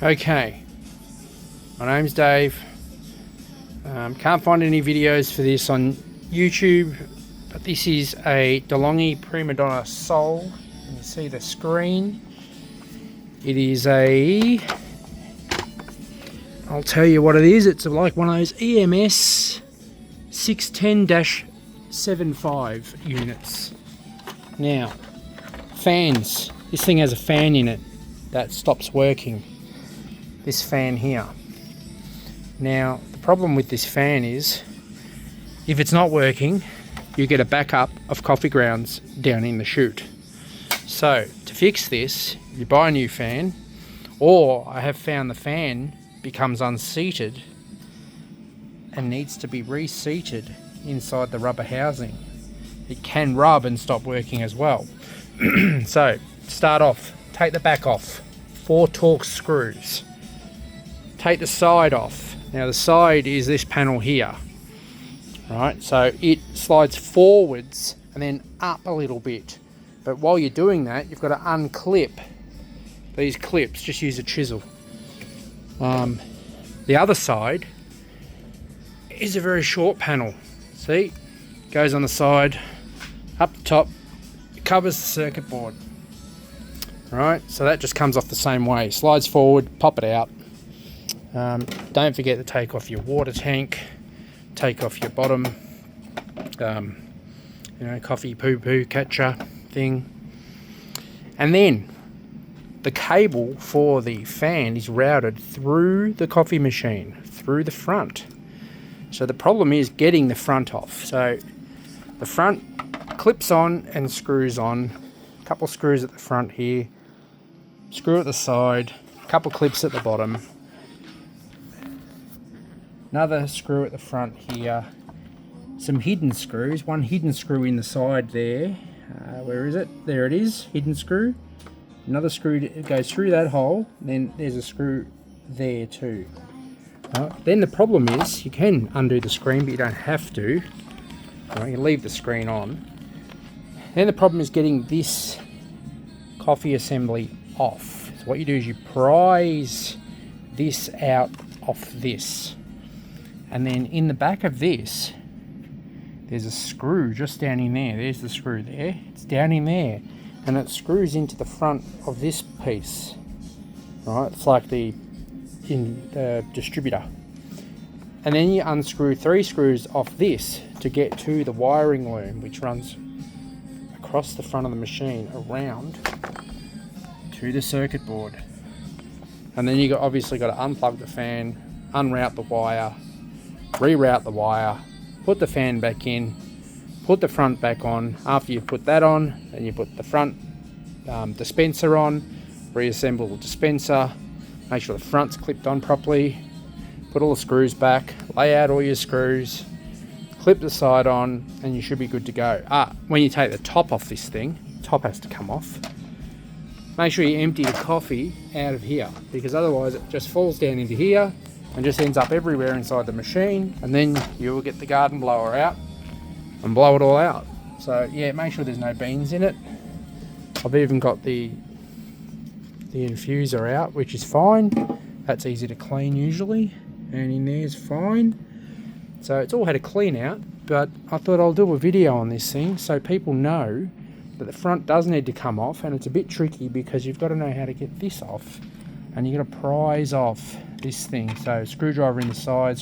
Okay, my name's Dave. Can't find any videos for this on YouTube, but this is a Delonghi PrimaDonna sole. You see the screen. It is I'll tell you what it is. It's like one of those EMS 610-75 units. Now, fans. This thing has a fan in it that stops working. This fan here. Now, the problem with this fan is, if it's not working, you get a backup of coffee grounds down in the chute. So, to fix this, you buy a new fan, or I have found the fan becomes unseated and needs to be reseated inside the rubber housing. It can rub and stop working as well. So, to start off, take the back off. 4 Torx screws. Take the side off. Now the side is this panel here. Right, so it slides forwards and then up a little bit. But while you're doing that, you've got to unclip these clips. Just use a chisel. The other side is a very short panel. See? Goes on the side, up the top, it covers the circuit board. Right, so that just comes off the same way. Slides forward, pop it out. Don't forget to take off your water tank, take off your bottom, coffee poo catcher thing. And then the cable for the fan is routed through the coffee machine, through the front. So the problem is getting the front off. So the front clips on and screws on. A couple screws at the front here, screw at the side, a couple clips at the bottom. Another screw at the front here, some hidden screws, one hidden screw in the side there. Where is it? There it is, hidden screw. Another screw goes through that hole, and then there's a screw there too. Then the problem is, you can undo the screen, but you don't have to. You leave the screen on. Then the problem is getting this coffee assembly off. So what you do is you prise this out of this. And then in the back of this, there's a screw just down in there. There's the screw there. It's down in there. And it screws into the front of this piece. Right? It's like the distributor. And then you unscrew 3 screws off this to get to the wiring loom, which runs across the front of the machine around to the circuit board. And then you obviously got to unplug the fan, unroute the wire, reroute the wire, put the fan back in, put the front back on. After you put that on, then you put the front dispenser on, reassemble the dispenser, make sure the front's clipped on properly, put all the screws back, lay out all your screws, clip the side on, and you should be good to go. When you take the top off this thing, top has to come off. Make sure you empty the coffee out of here, because otherwise it just falls down into here and just ends up everywhere inside the machine, and then you will get the garden blower out and blow it all out. So yeah, make sure there's no beans in it. I've even got the infuser out, which is fine. That's easy to clean usually, and in there's fine. So it's all had a clean out, but I thought I'll do a video on this thing so people know that the front does need to come off, and it's a bit tricky because you've got to know how to get this off, and you've got to prise off this thing. So screwdriver in the side,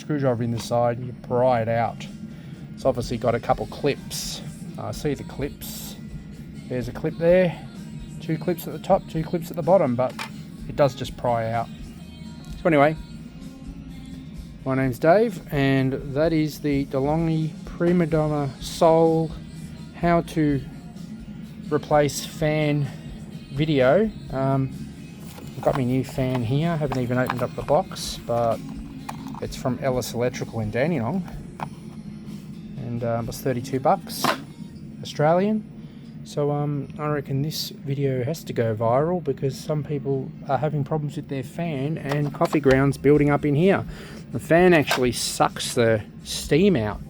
and you pry it out. It's obviously got a couple clips. See the clips? There's a clip there, 2 clips at the top, 2 clips at the bottom, but it does just pry out. So anyway, my name's Dave, and that is the Delonghi PrimaDonna sole how to replace fan video. I've got my new fan here. I haven't even opened up the box, but it's from Ellis Electrical in Dandenong, and it was $32 Australian. So I reckon this video has to go viral because some people are having problems with their fan and coffee grounds building up in here. The fan actually sucks the steam out,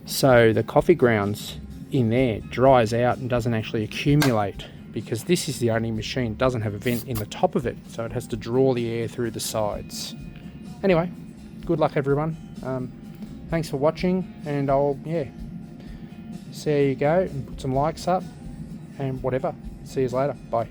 so the coffee grounds in there dries out and doesn't actually accumulate because this is the only machine that doesn't have a vent in the top of it, so it has to draw the air through the sides. Anyway, good luck everyone. Thanks for watching, and I'll see how you go and put some likes up and whatever. See you later. Bye.